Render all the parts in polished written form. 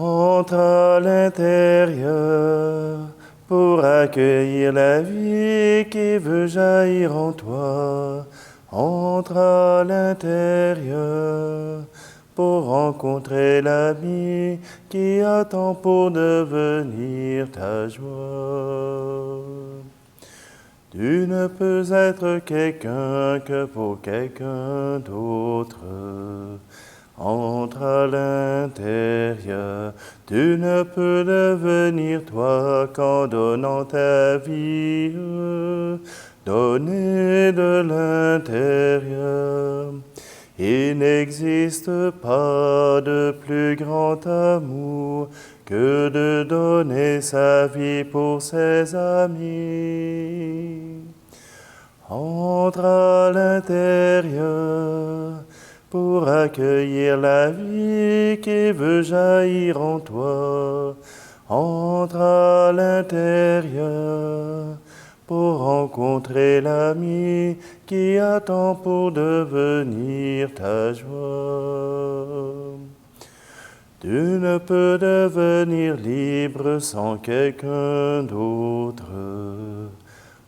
Entre à l'intérieur pour accueillir la vie qui veut jaillir en toi. Entre à l'intérieur pour rencontrer l'ami qui attend pour devenir ta joie. Tu ne peux être quelqu'un que pour quelqu'un d'autre. Entre à l'intérieur, tu ne peux devenir toi qu'en donnant ta vie, donner de l'intérieur. Il n'existe pas de plus grand amour que de donner sa vie pour ses amis. Entre à l'intérieur pour accueillir la vie qui veut jaillir en toi. Entre à l'intérieur pour rencontrer l'ami qui attend pour devenir ta joie. Tu ne peux devenir libre sans quelqu'un d'autre.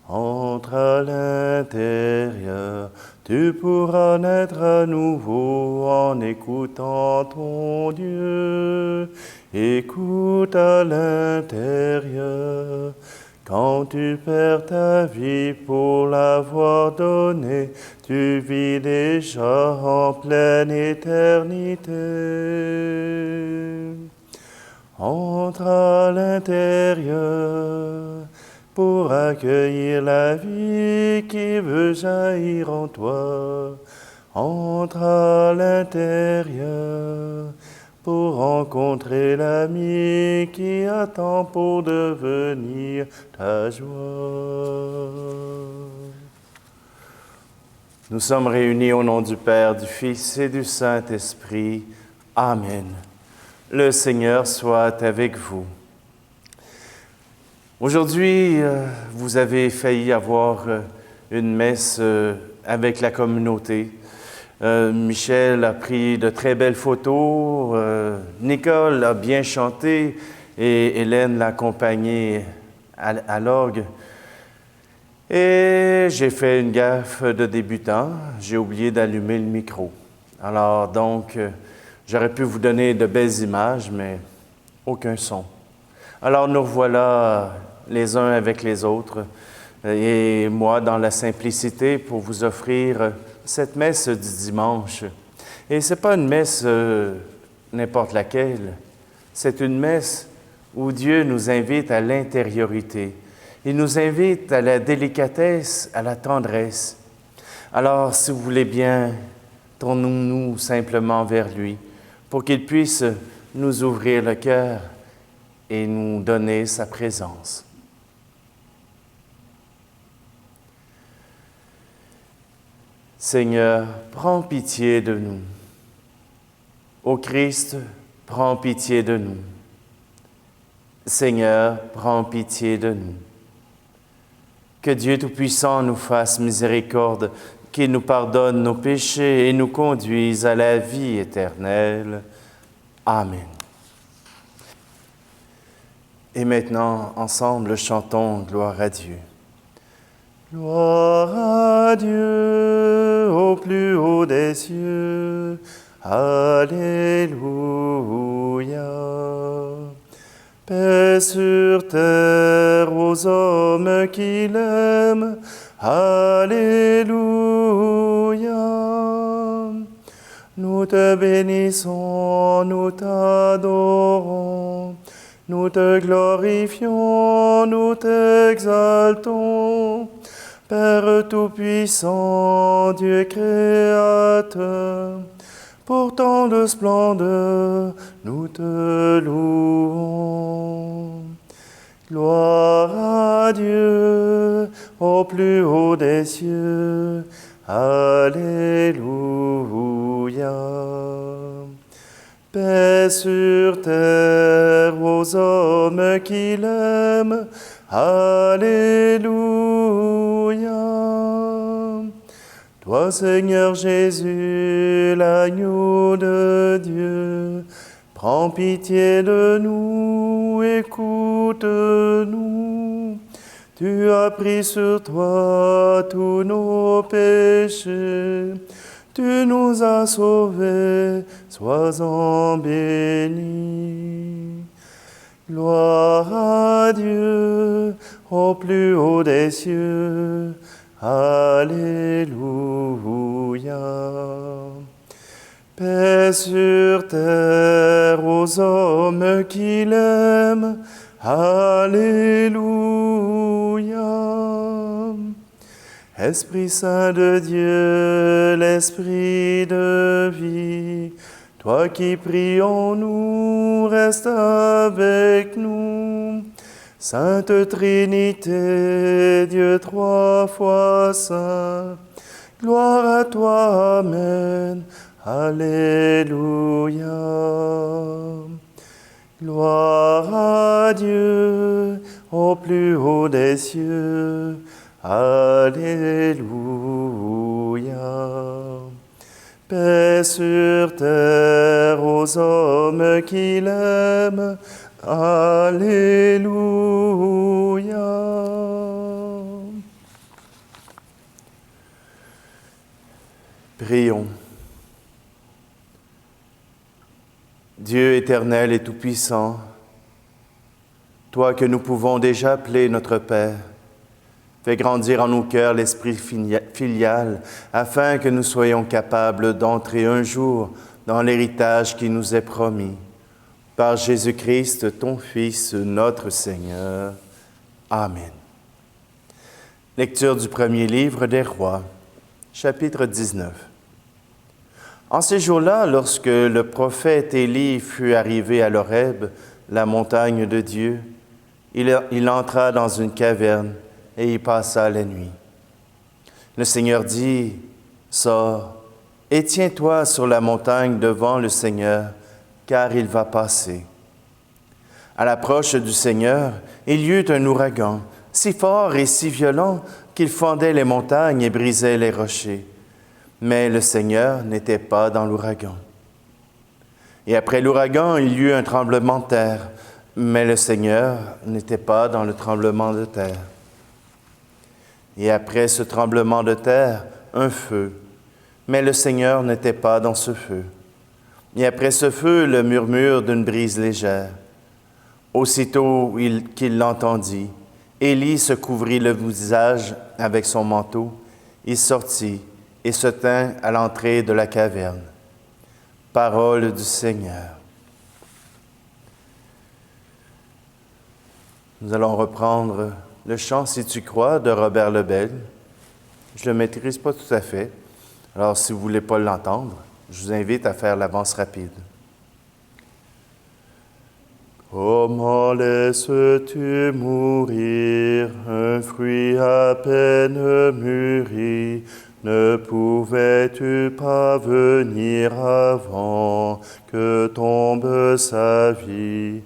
Entre à l'intérieur, tu pourras naître à nouveau en écoutant ton Dieu. Écoute à l'intérieur. Quand tu perds ta vie pour l'avoir donnée, tu vis déjà en pleine éternité. Entre à l'intérieur pour accueillir la vie qui veut jaillir en toi. Entre à l'intérieur pour rencontrer l'ami qui attend pour devenir ta joie. Nous sommes réunis au nom du Père, du Fils et du Saint-Esprit. Amen. Le Seigneur soit avec vous. Aujourd'hui, vous avez failli avoir une messe avec la communauté. Michel a pris de très belles photos, Nicole a bien chanté et Hélène l'a accompagné à l'orgue. Et j'ai fait une gaffe de débutant, j'ai oublié d'allumer le micro. Alors donc, j'aurais pu vous donner de belles images, mais aucun son. Alors nous revoilà les uns avec les autres, et moi dans la simplicité pour vous offrir cette messe du dimanche. Et ce n'est pas une messe n'importe laquelle, c'est une messe où Dieu nous invite à l'intériorité. Il nous invite à la délicatesse, à la tendresse. Alors, si vous voulez bien, tournons-nous simplement vers lui pour qu'il puisse nous ouvrir le cœur et nous donner sa présence. Seigneur, prends pitié de nous. Ô Christ, prends pitié de nous. Seigneur, prends pitié de nous. Que Dieu Tout-Puissant nous fasse miséricorde, qu'il nous pardonne nos péchés et nous conduise à la vie éternelle. Amen. Et maintenant, ensemble, chantons gloire à Dieu. Gloire à Dieu au plus haut des cieux. Alléluia. Paix sur terre aux hommes qui l'aiment. Alléluia. Nous te bénissons, nous t'adorons, nous te glorifions, nous t'exaltons. Père Tout-Puissant, Dieu Créateur, pour tant de splendeur, nous te louons. Gloire à Dieu au plus haut des cieux. Alléluia. Paix sur terre aux hommes qui l'aiment. Alléluia. Toi, Seigneur Jésus, l'agneau de Dieu, Prends pitié de nous, écoute-nous. Tu as pris sur toi tous nos péchés. Tu nous as sauvés, sois-en béni. Gloire à Dieu, au plus haut des cieux. Alléluia. Paix sur terre aux hommes qui l'aiment. Alléluia. Esprit Saint de Dieu, l'Esprit de vie, toi qui pries en nous, reste avec nous. Sainte Trinité, Dieu trois fois saint, gloire à toi, Amen. Alléluia. Gloire à Dieu au plus haut des cieux. Alléluia. Paix sur terre aux hommes qui l'aiment. Alléluia. Prions. Dieu éternel et tout-puissant, toi que nous pouvons déjà appeler notre Père, fais grandir en nos cœurs l'esprit filial, afin que nous soyons capables d'entrer un jour dans l'héritage qui nous est promis. Par Jésus-Christ, ton Fils, notre Seigneur. Amen. Lecture du premier livre des Rois, chapitre 19. En ces jours-là, lorsque le prophète Élie fut arrivé à l'Horeb, la montagne de Dieu, il entra dans une caverne et y passa la nuit. Le Seigneur dit, « Sors et tiens-toi sur la montagne devant le Seigneur, car il va passer. » À l'approche du Seigneur, il y eut un ouragan, si fort et si violent qu'il fendait les montagnes et brisait les rochers. Mais le Seigneur n'était pas dans l'ouragan. Et après l'ouragan, il y eut un tremblement de terre, mais le Seigneur n'était pas dans le tremblement de terre. Et après ce tremblement de terre, un feu, mais le Seigneur n'était pas dans ce feu. Et après ce feu, le murmure d'une brise légère. Aussitôt qu'il l'entendit, Élie se couvrit le visage avec son manteau, il sortit et se tint à l'entrée de la caverne. Parole du Seigneur. Nous allons reprendre le chant « Si tu crois » de Robert Lebel. Je ne le maîtrise pas tout à fait, alors si vous ne voulez pas l'entendre, je vous invite à faire l'avance rapide. Comment laisses-tu mourir un fruit à peine mûri? Ne pouvais-tu pas venir avant que tombe sa vie?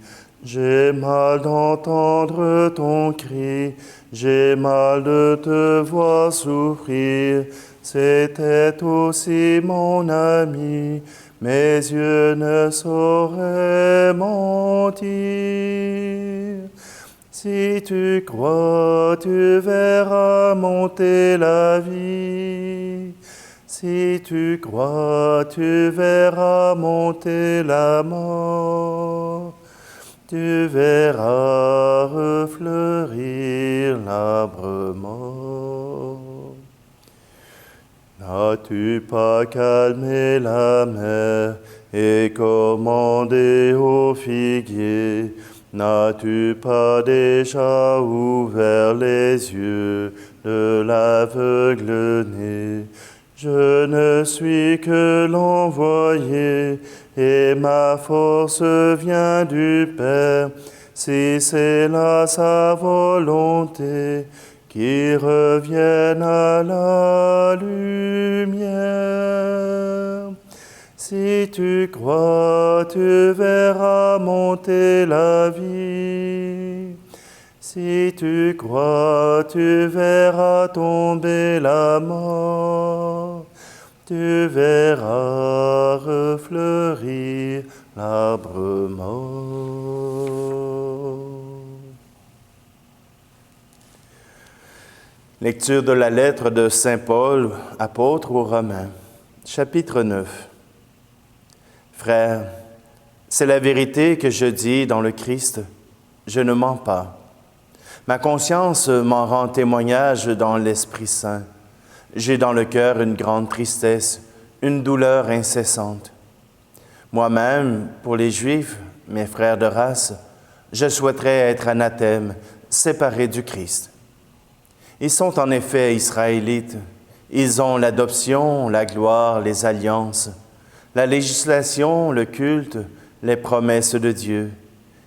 J'ai mal d'entendre ton cri, j'ai mal de te voir souffrir. C'était aussi mon ami, mes yeux ne sauraient mentir. Si tu crois, tu verras monter la vie. Si tu crois, tu verras monter la mort. Tu verras refleurir l'arbre mort. N'as-tu pas calmé la mer et commandé au figuier? N'as-tu pas déjà ouvert les yeux de l'aveugle-né? Je ne suis que l'envoyé, et ma force vient du Père. Si c'est là sa volonté, qu'il revienne à la lumière. Si tu crois, tu verras monter la vie. Si tu crois, tu verras tomber la mort. Tu verras refleurir l'arbre Lecture de la lettre de Saint Paul, apôtre aux Romains, chapitre 9. Frères, c'est la vérité que je dis dans le Christ, je ne mens pas. Ma conscience m'en rend témoignage dans l'Esprit Saint. J'ai dans le cœur une grande tristesse, une douleur incessante. Moi-même, pour les Juifs, mes frères de race, je souhaiterais être anathème, séparé du Christ. Ils sont en effet israélites. Ils ont l'adoption, la gloire, les alliances, la législation, le culte, les promesses de Dieu.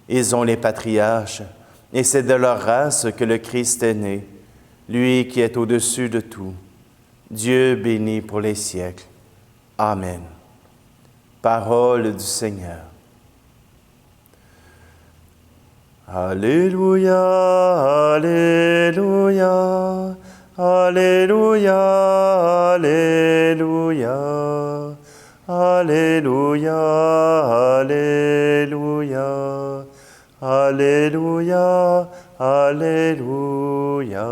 Ils ont les patriarches, et c'est de leur race que le Christ est né, lui qui est au-dessus de tout. Dieu béni pour les siècles. Amen. Parole du Seigneur. Alléluia, Alléluia, Alléluia, Alléluia, Alléluia, Alléluia, Alléluia, Alléluia.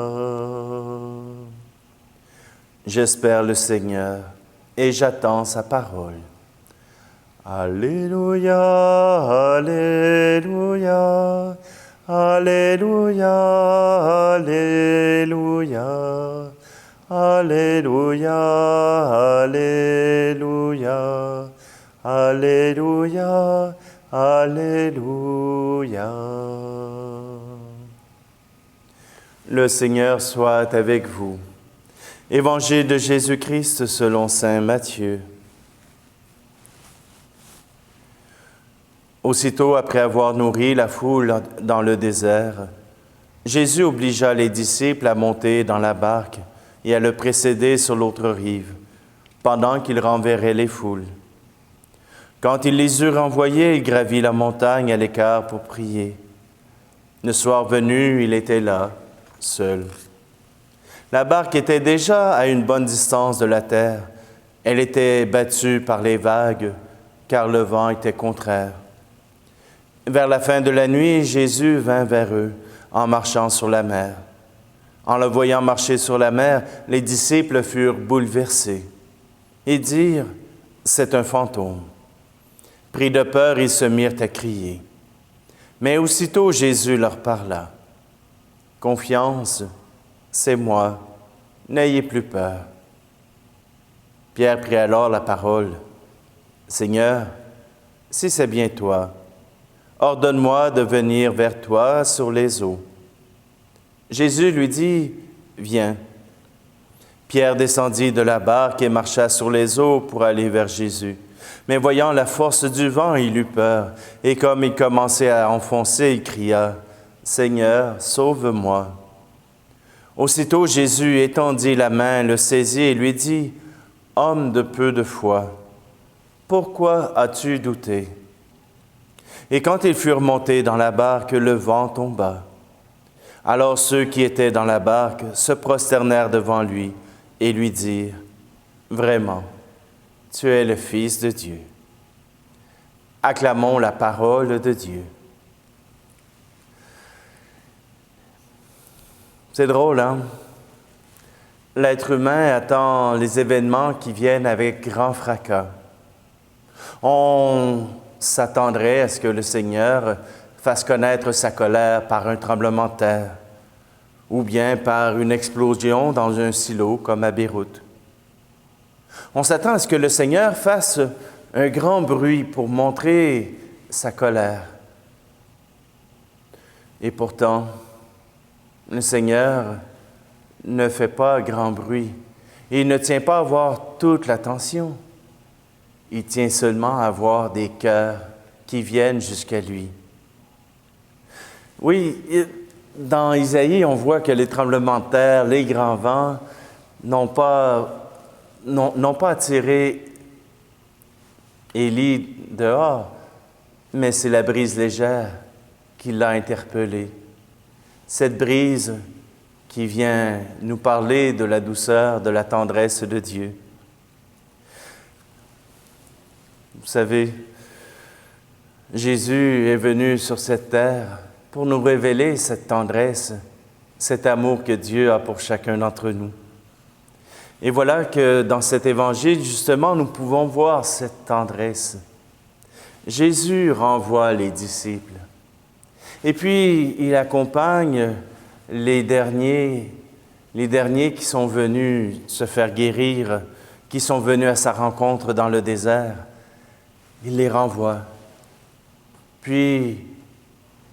J'espère le Seigneur et j'attends sa parole. Alléluia, Alléluia, Alléluia, Alléluia, Alléluia, Alléluia, Alléluia, Alléluia. Le Seigneur soit avec vous. Évangile de Jésus-Christ selon saint Matthieu. Aussitôt après avoir nourri la foule dans le désert, Jésus obligea les disciples à monter dans la barque et à le précéder sur l'autre rive, pendant qu'il renverrait les foules. Quand il les eut renvoyés, il gravit la montagne à l'écart pour prier. Le soir venu, il était là, seul. La barque était déjà à une bonne distance de la terre. Elle était battue par les vagues, car le vent était contraire. Vers la fin de la nuit, Jésus vint vers eux, en marchant sur la mer. En le voyant marcher sur la mer, les disciples furent bouleversés. Ils dirent, « C'est un fantôme. » Pris de peur, ils se mirent à crier. Mais aussitôt Jésus leur parla. « Confiance, c'est moi, n'ayez plus peur. » Pierre prit alors la parole. « Seigneur, si c'est bien toi, ordonne-moi de venir vers toi sur les eaux. » Jésus lui dit, « Viens. » Pierre descendit de la barque et marcha sur les eaux pour aller vers Jésus. Mais voyant la force du vent, il eut peur, et comme il commençait à enfoncer, il cria, « Seigneur, sauve-moi. » Aussitôt Jésus étendit la main, le saisit et lui dit, « Homme de peu de foi, pourquoi as-tu douté? » Et quand ils furent montés dans la barque, le vent tomba. Alors ceux qui étaient dans la barque se prosternèrent devant lui et lui dirent, « Vraiment, tu es le Fils de Dieu. » Acclamons la parole de Dieu. C'est drôle, hein? L'être humain attend les événements qui viennent avec grand fracas. On s'attendrait à ce que le Seigneur fasse connaître sa colère par un tremblement de terre ou bien par une explosion dans un silo comme à Beyrouth. On s'attend à ce que le Seigneur fasse un grand bruit pour montrer sa colère. Et pourtant, le Seigneur ne fait pas grand bruit. Il ne tient pas à avoir toute l'attention. Il tient seulement à avoir des cœurs qui viennent jusqu'à lui. Oui, dans Isaïe, on voit que les tremblements de terre, les grands vents n'ont pas attiré Élie dehors, mais c'est la brise légère qui l'a interpellé. Cette brise qui vient nous parler de la douceur, de la tendresse de Dieu. Vous savez, Jésus est venu sur cette terre pour nous révéler cette tendresse, cet amour que Dieu a pour chacun d'entre nous. Et voilà que dans cet évangile, justement, nous pouvons voir cette tendresse. Jésus renvoie les disciples. Et puis, il accompagne les derniers qui sont venus se faire guérir, qui sont venus à sa rencontre dans le désert. Il les renvoie. Puis,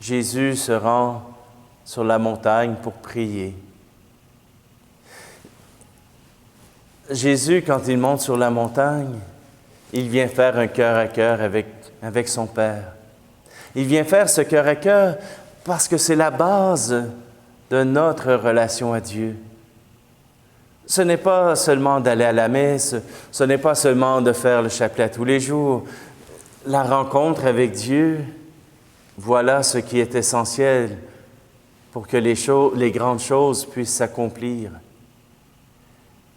Jésus se rend sur la montagne pour prier. Jésus, quand il monte sur la montagne, il vient faire un cœur à cœur avec son Père. Il vient faire ce cœur à cœur parce que c'est la base de notre relation à Dieu. Ce n'est pas seulement d'aller à la messe, ce n'est pas seulement de faire le chapelet tous les jours. La rencontre avec Dieu, voilà ce qui est essentiel pour que les grandes choses puissent s'accomplir.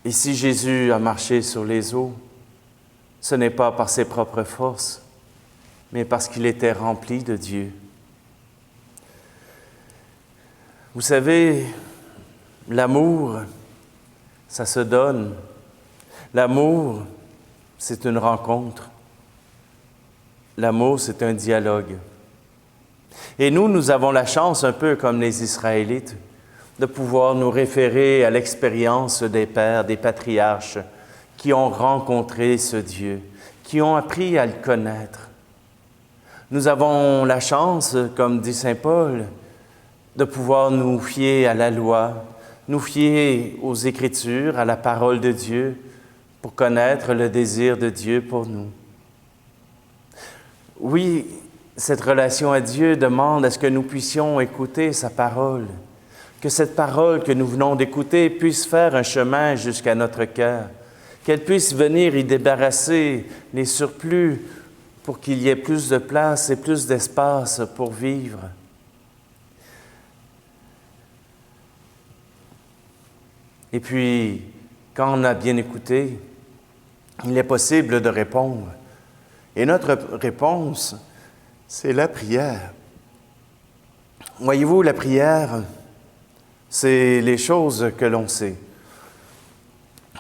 Et si Jésus a marché sur les eaux, ce n'est pas par ses propres forces, mais parce qu'il était rempli de Dieu. Vous savez, l'amour, ça se donne. L'amour, c'est une rencontre. L'amour, c'est un dialogue. Et nous avons la chance, un peu comme les Israélites, de pouvoir nous référer à l'expérience des pères, des patriarches, qui ont rencontré ce Dieu, qui ont appris à le connaître. Nous avons la chance, comme dit saint Paul, de pouvoir nous fier à la loi, nous fier aux Écritures, à la parole de Dieu, pour connaître le désir de Dieu pour nous. Oui, cette relation à Dieu demande à ce que nous puissions écouter sa parole, que cette parole que nous venons d'écouter puisse faire un chemin jusqu'à notre cœur, qu'elle puisse venir y débarrasser les surplus pour qu'il y ait plus de place et plus d'espace pour vivre. Et puis, quand on a bien écouté, il est possible de répondre. Et notre réponse, c'est la prière. Voyez-vous, la prière, c'est les choses que l'on sait.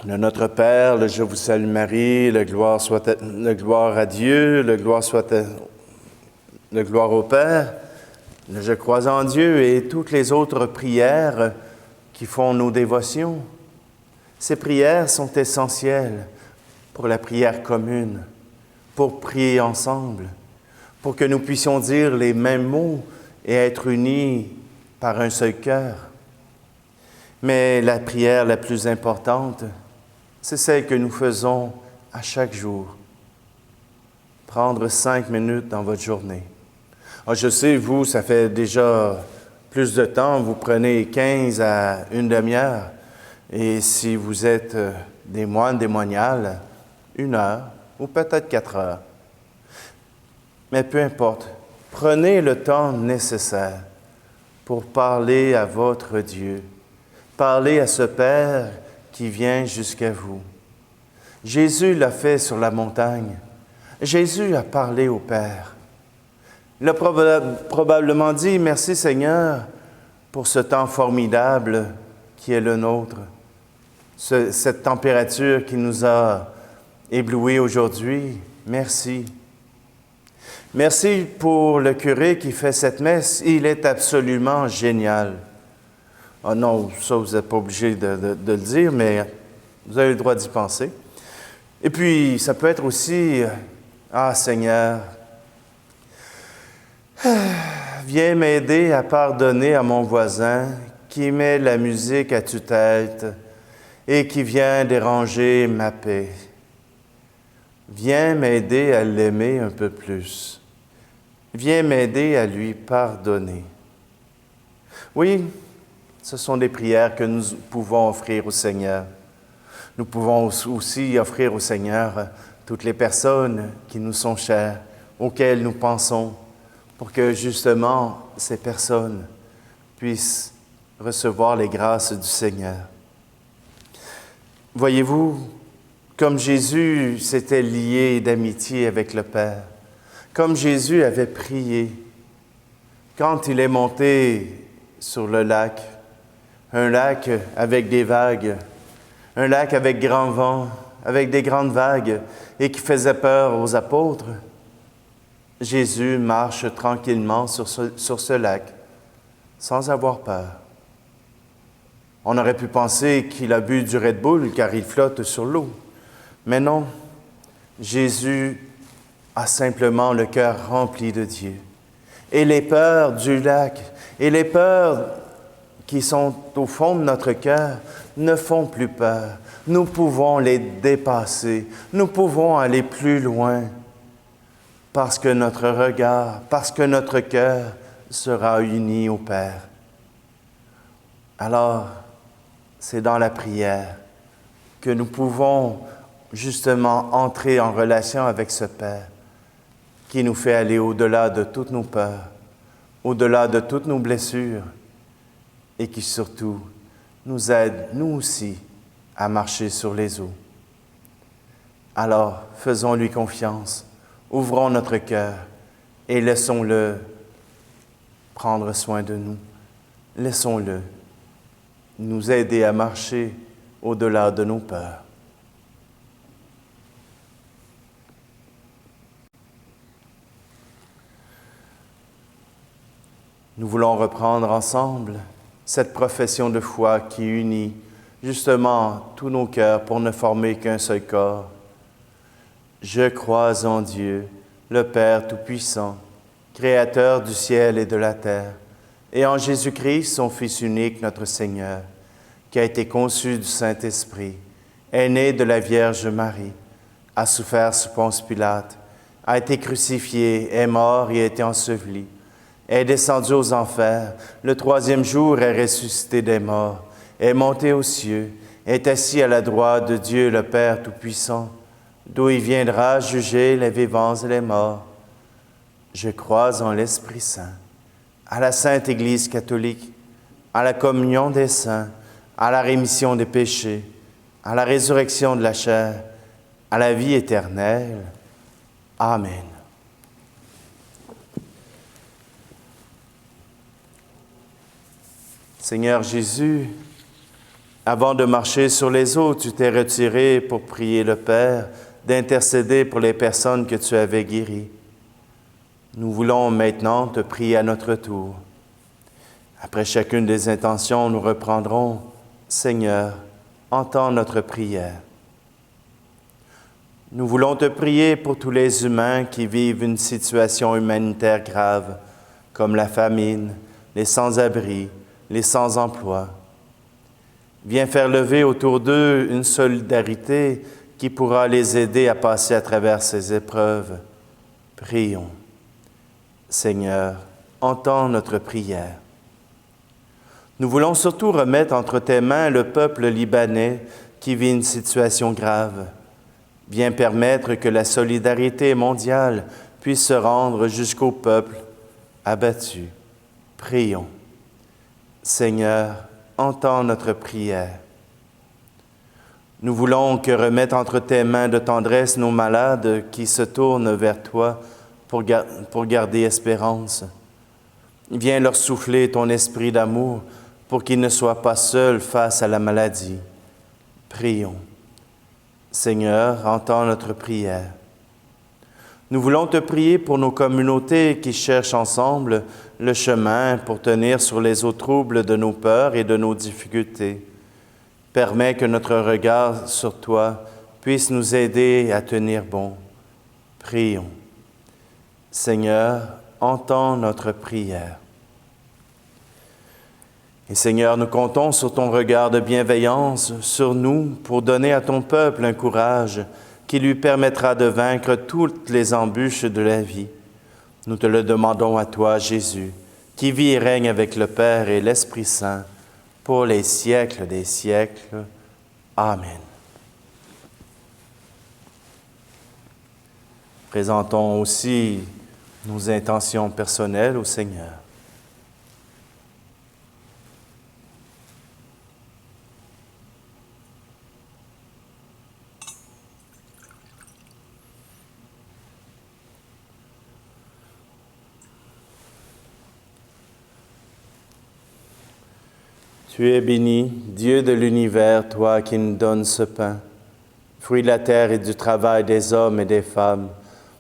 Le Notre Père, le Je vous salue Marie, le gloire à Dieu, le gloire au Père, le Je crois en Dieu et toutes les autres prières qui font nos dévotions. Ces prières sont essentielles pour la prière commune, pour prier ensemble, pour que nous puissions dire les mêmes mots et être unis par un seul cœur. Mais la prière la plus importante, c'est celle que nous faisons à chaque jour. Prendre 5 minutes dans votre journée. Je sais, vous, ça fait déjà plus de temps, vous prenez 15 à une demi-heure. Et si vous êtes des moines, des moniales, 1 heure ou peut-être 4 heures. Mais peu importe, prenez le temps nécessaire pour parler à votre Dieu, parler à ce Père qui vient jusqu'à vous. Jésus l'a fait sur la montagne. Jésus a parlé au Père. Il a probablement dit « Merci Seigneur pour ce temps formidable qui est le nôtre, cette température qui nous a éblouis aujourd'hui. Merci. Merci pour le curé qui fait cette messe. Il est absolument génial. » Ah non, ça, vous n'êtes pas obligé de le dire, mais vous avez le droit d'y penser. Et puis, ça peut être aussi « Ah Seigneur, viens m'aider à pardonner à mon voisin qui met la musique à tue-tête et qui vient déranger ma paix. Viens m'aider à l'aimer un peu plus. Viens m'aider à lui pardonner. » Oui, ce sont des prières que nous pouvons offrir au Seigneur. Nous pouvons aussi offrir au Seigneur toutes les personnes qui nous sont chères, auxquelles nous pensons, pour que justement ces personnes puissent recevoir les grâces du Seigneur. Voyez-vous, comme Jésus s'était lié d'amitié avec le Père, comme Jésus avait prié quand il est monté sur le lac, un lac avec des vagues, un lac avec grand vent, avec des grandes vagues et qui faisait peur aux apôtres. Jésus marche tranquillement sur ce lac sans avoir peur. On aurait pu penser qu'il a bu du Red Bull car il flotte sur l'eau. Mais non, Jésus a simplement le cœur rempli de Dieu. Et les peurs du lac et les peurs qui sont au fond de notre cœur ne font plus peur. Nous pouvons les dépasser. Nous pouvons aller plus loin parce que notre regard, parce que notre cœur sera uni au Père. Alors, c'est dans la prière que nous pouvons justement entrer en relation avec ce Père qui nous fait aller au-delà de toutes nos peurs, au-delà de toutes nos blessures et qui surtout nous aide, nous aussi, à marcher sur les eaux. Alors, faisons-lui confiance, ouvrons notre cœur et laissons-le prendre soin de nous. Laissons-le nous aider à marcher au-delà de nos peurs. Nous voulons reprendre ensemble cette profession de foi qui unit justement tous nos cœurs pour ne former qu'un seul corps. Je crois en Dieu, le Père Tout-Puissant, Créateur du ciel et de la terre, et en Jésus-Christ, son Fils unique, notre Seigneur, qui a été conçu du Saint-Esprit, est né de la Vierge Marie, a souffert sous Ponce Pilate, a été crucifié, est mort et a été enseveli, est descendu aux enfers, le troisième jour est ressuscité des morts, est monté aux cieux, est assis à la droite de Dieu le Père Tout-Puissant, d'où il viendra juger les vivants et les morts. Je crois en l'Esprit Saint, à la Sainte Église catholique, à la communion des saints, à la rémission des péchés, à la résurrection de la chair, à la vie éternelle. Amen. Seigneur Jésus, avant de marcher sur les eaux, tu t'es retiré pour prier le Père, d'intercéder pour les personnes que tu avais guéries. Nous voulons maintenant te prier à notre tour. Après chacune des intentions, nous reprendrons « Seigneur, entends notre prière ». Nous voulons te prier pour tous les humains qui vivent une situation humanitaire grave, comme la famine, les sans-abri, les sans-emploi. Viens faire lever autour d'eux une solidarité qui pourra les aider à passer à travers ces épreuves. Prions. Seigneur, entends notre prière. Nous voulons surtout remettre entre tes mains le peuple libanais qui vit une situation grave. Viens permettre que la solidarité mondiale puisse se rendre jusqu'au peuple abattu. Prions. Seigneur, entends notre prière. Nous voulons que remettre entre tes mains de tendresse nos malades qui se tournent vers toi pour garder espérance. Viens leur souffler ton esprit d'amour pour qu'ils ne soient pas seuls face à la maladie. Prions. Seigneur, entends notre prière. Nous voulons te prier pour nos communautés qui cherchent ensemble le chemin pour tenir sur les eaux troubles de nos peurs et de nos difficultés. Permets que notre regard sur toi puisse nous aider à tenir bon. Prions. Seigneur, entends notre prière. Et Seigneur, nous comptons sur ton regard de bienveillance sur nous pour donner à ton peuple un courage qui lui permettra de vaincre toutes les embûches de la vie. Nous te le demandons à toi, Jésus, qui vit et règne avec le Père et l'Esprit Saint, pour les siècles des siècles. Amen. Présentons aussi nos intentions personnelles au Seigneur. Tu es béni, Dieu de l'univers, toi qui nous donnes ce pain, fruit de la terre et du travail des hommes et des femmes.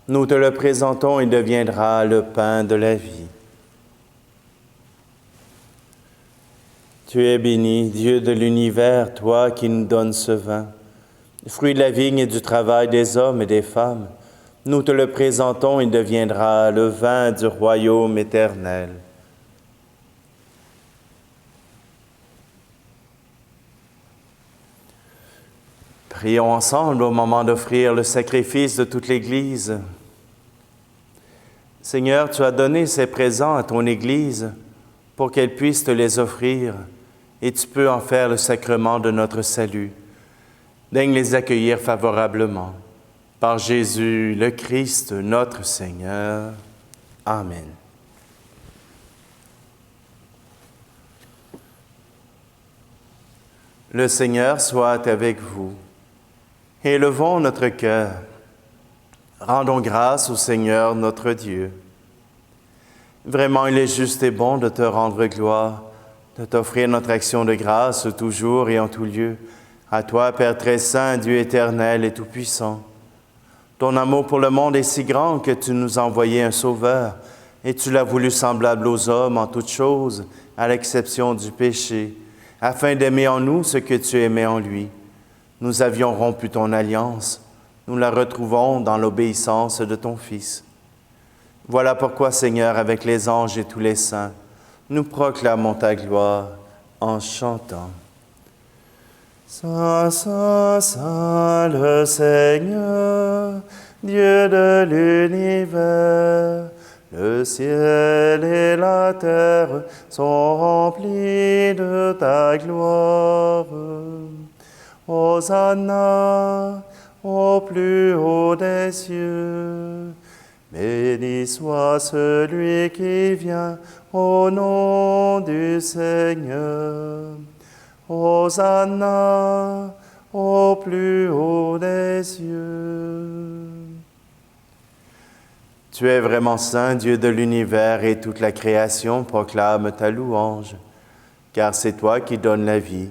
Nous te le présentons, il deviendra le pain de la vie. Tu es béni, Dieu de l'univers, toi qui nous donnes ce vin, fruit de la vigne et du travail des hommes et des femmes. Nous te le présentons, il deviendra le vin du royaume éternel. Prions ensemble au moment d'offrir le sacrifice de toute l'Église. Seigneur, tu as donné ces présents à ton Église pour qu'elle puisse te les offrir, et tu peux en faire le sacrement de notre salut. Daigne les accueillir favorablement. Par Jésus, le Christ, notre Seigneur. Amen. Le Seigneur soit avec vous. Élevons notre cœur. Rendons grâce au Seigneur notre Dieu. Vraiment, il est juste et bon de te rendre gloire, de t'offrir notre action de grâce toujours et en tout lieu. À toi, Père très saint, Dieu éternel et tout-puissant. Ton amour pour le monde est si grand que tu nous as envoyé un Sauveur, et tu l'as voulu semblable aux hommes en toutes choses, à l'exception du péché, afin d'aimer en nous ce que tu aimais en lui. Nous avions rompu ton alliance, nous la retrouvons dans l'obéissance de ton Fils. Voilà pourquoi, Seigneur, avec les anges et tous les saints, nous proclamons ta gloire en chantant. Saint, Saint, Saint, le Seigneur, Dieu de l'univers, le ciel et la terre sont remplis de ta gloire. Hosanna au plus haut des cieux. Béni soit celui qui vient au nom du Seigneur. Hosanna au plus haut des cieux. Tu es vraiment saint, Dieu de l'univers, et toute la création proclame ta louange, car c'est toi qui donnes la vie.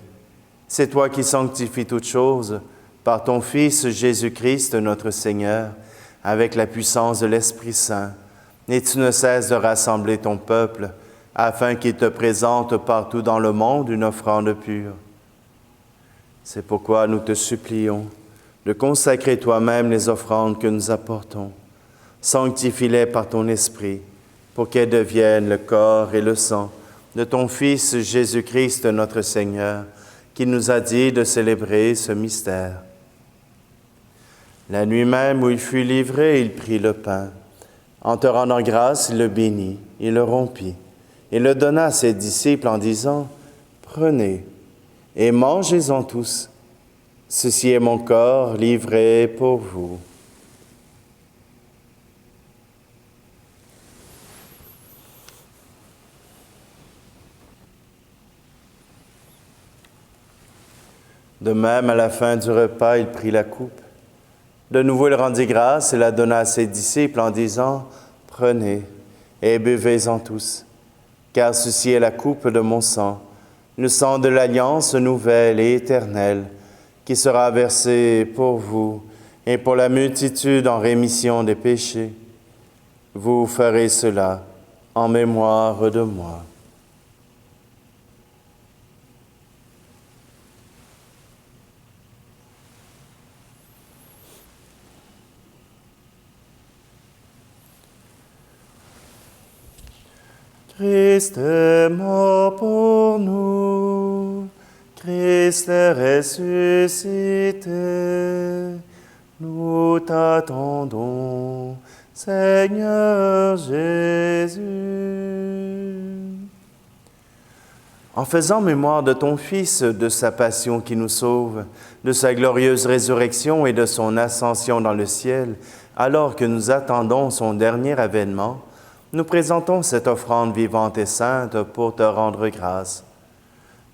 C'est toi qui sanctifies toutes choses par ton Fils Jésus-Christ, notre Seigneur, avec la puissance de l'Esprit Saint. Et tu ne cesses de rassembler ton peuple, afin qu'il te présente partout dans le monde une offrande pure. C'est pourquoi nous te supplions de consacrer toi-même les offrandes que nous apportons. Sanctifie-les par ton Esprit, pour qu'elles deviennent le corps et le sang de ton Fils Jésus-Christ, notre Seigneur, qui nous a dit de célébrer ce mystère. La nuit même où il fut livré, il prit le pain. En te rendant grâce, il le bénit, il le rompit, et le donna à ses disciples en disant, « Prenez et mangez-en tous. Ceci est mon corps livré pour vous. » De même, à la fin du repas, il prit la coupe. De nouveau, il rendit grâce et la donna à ses disciples en disant, « Prenez et buvez-en tous, car ceci est la coupe de mon sang, le sang de l'alliance nouvelle et éternelle, qui sera versé pour vous et pour la multitude en rémission des péchés. Vous ferez cela en mémoire de moi. » Christ est mort pour nous, Christ est ressuscité, nous t'attendons, Seigneur Jésus. En faisant mémoire de ton Fils, de sa passion qui nous sauve, de sa glorieuse résurrection et de son ascension dans le ciel, alors que nous attendons son dernier avènement, nous présentons cette offrande vivante et sainte pour te rendre grâce.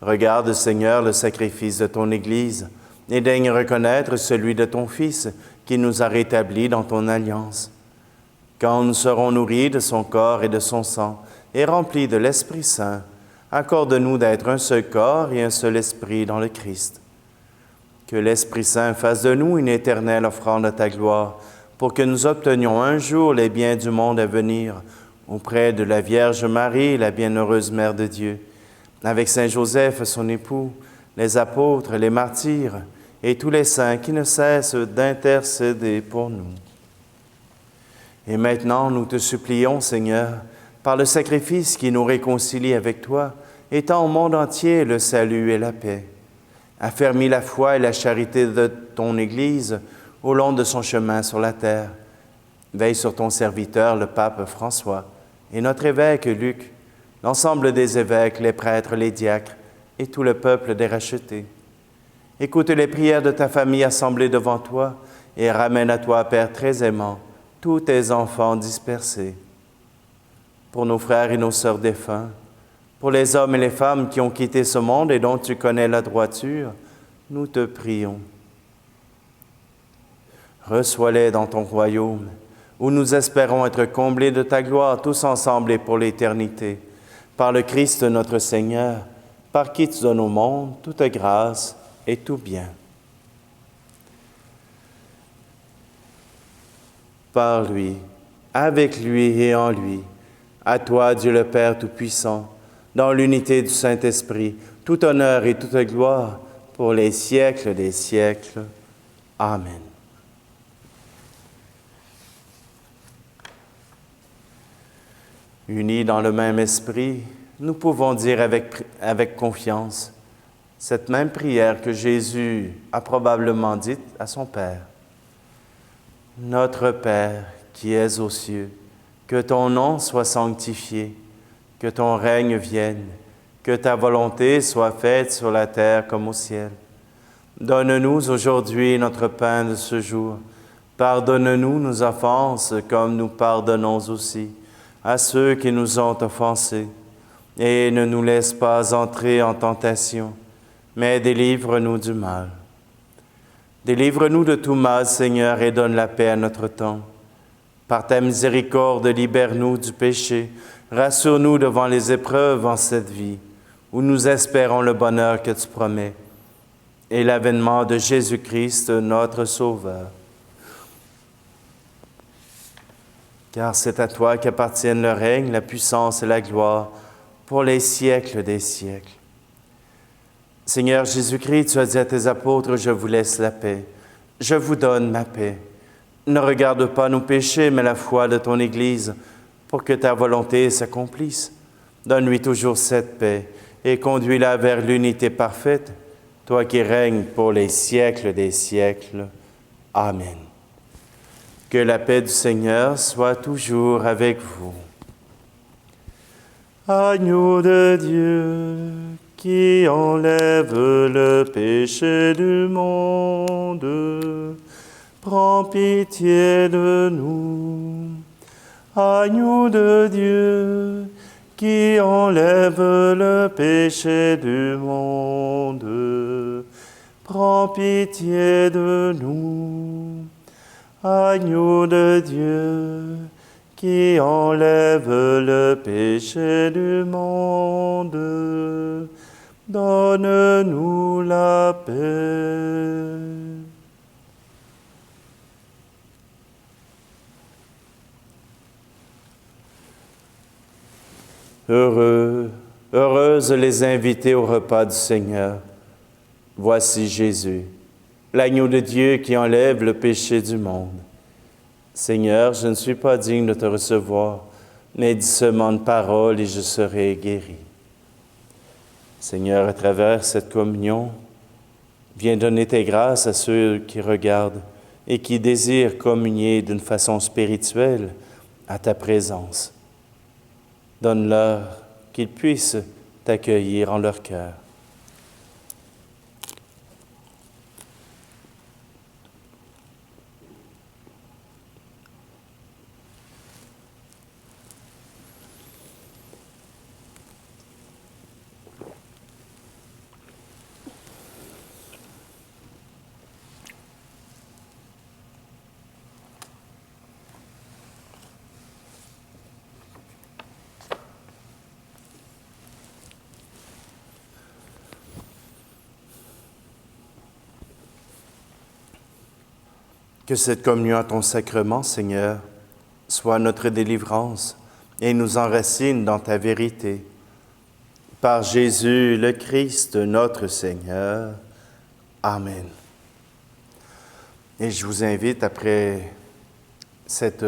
Regarde, Seigneur, le sacrifice de ton Église et daigne reconnaître celui de ton Fils qui nous a rétablis dans ton alliance. Quand nous serons nourris de son corps et de son sang et remplis de l'Esprit Saint, accorde-nous d'être un seul corps et un seul esprit dans le Christ. Que l'Esprit Saint fasse de nous une éternelle offrande à ta gloire, pour que nous obtenions un jour les biens du monde à venir, auprès de la Vierge Marie, la bienheureuse Mère de Dieu, avec Saint Joseph, son époux, les apôtres, les martyrs, et tous les saints qui ne cessent d'intercéder pour nous. Et maintenant, nous te supplions, Seigneur, par le sacrifice qui nous réconcilie avec toi, étends au monde entier le salut et la paix. Affermis la foi et la charité de ton Église au long de son chemin sur la terre. Veille sur ton serviteur, le pape François, et notre évêque Luc, l'ensemble des évêques, les prêtres, les diacres, et tout le peuple des rachetés. Écoute les prières de ta famille assemblée devant toi, et ramène à toi, Père très aimant, tous tes enfants dispersés. Pour nos frères et nos sœurs défunts, pour les hommes et les femmes qui ont quitté ce monde et dont tu connais la droiture, nous te prions. Reçois-les dans ton royaume, où nous espérons être comblés de ta gloire tous ensemble et pour l'éternité. Par le Christ notre Seigneur, par qui tu donnes au monde toute grâce et tout bien. Par lui, avec lui et en lui, à toi, Dieu le Père Tout-Puissant, dans l'unité du Saint-Esprit, tout honneur et toute gloire pour les siècles des siècles. Amen. Unis dans le même esprit, nous pouvons dire avec confiance cette même prière que Jésus a probablement dite à son Père. Notre Père qui es aux cieux, que ton nom soit sanctifié, que ton règne vienne, que ta volonté soit faite sur la terre comme au ciel. Donne-nous aujourd'hui notre pain de ce jour. Pardonne-nous nos offenses comme nous pardonnons aussi à ceux qui nous ont offensés. Et ne nous laisse pas entrer en tentation, mais délivre-nous du mal. Délivre-nous de tout mal, Seigneur, et donne la paix à notre temps. Par ta miséricorde, libère-nous du péché. Rassure-nous devant les épreuves en cette vie, où nous espérons le bonheur que tu promets, et l'avènement de Jésus-Christ, notre Sauveur. Car c'est à toi qu'appartiennent le règne, la puissance et la gloire, pour les siècles des siècles. Seigneur Jésus-Christ, tu as dit à tes apôtres, « Je vous laisse la paix, je vous donne ma paix. Ne regarde pas nos péchés, mais la foi de ton Église, pour que ta volonté s'accomplisse. Donne-lui toujours cette paix et conduis-la vers l'unité parfaite, toi qui règnes pour les siècles des siècles. Amen. » Que la paix du Seigneur soit toujours avec vous. Agneau de Dieu, qui enlève le péché du monde, prends pitié de nous. Agneau de Dieu, qui enlève le péché du monde, prends pitié de nous. Agneau de Dieu, qui enlève le péché du monde, donne-nous la paix. Heureuses les invités au repas du Seigneur. Voici Jésus, l'agneau de Dieu qui enlève le péché du monde. Seigneur, je ne suis pas digne de te recevoir, mais dis seulement une parole et je serai guéri. Seigneur, à travers cette communion, viens donner tes grâces à ceux qui regardent et qui désirent communier d'une façon spirituelle à ta présence. Donne-leur qu'ils puissent t'accueillir en leur cœur. Que cette communion à ton sacrement, Seigneur, soit notre délivrance et nous enracine dans ta vérité. Par Jésus le Christ, notre Seigneur. Amen. Et je vous invite, après cette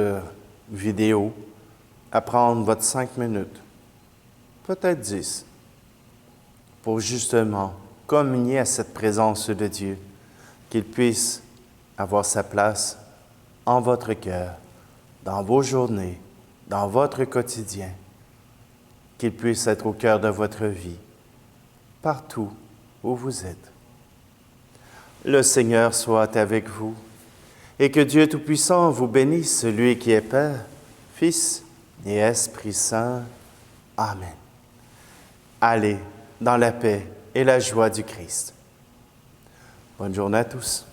vidéo, à prendre votre 5 minutes, peut-être 10, pour justement communier à cette présence de Dieu, qu'il puisse avoir sa place en votre cœur, dans vos journées, dans votre quotidien, qu'il puisse être au cœur de votre vie, partout où vous êtes. Le Seigneur soit avec vous, et que Dieu Tout-Puissant vous bénisse, celui qui est Père, Fils et Esprit Saint. Amen. Allez dans la paix et la joie du Christ. Bonne journée à tous.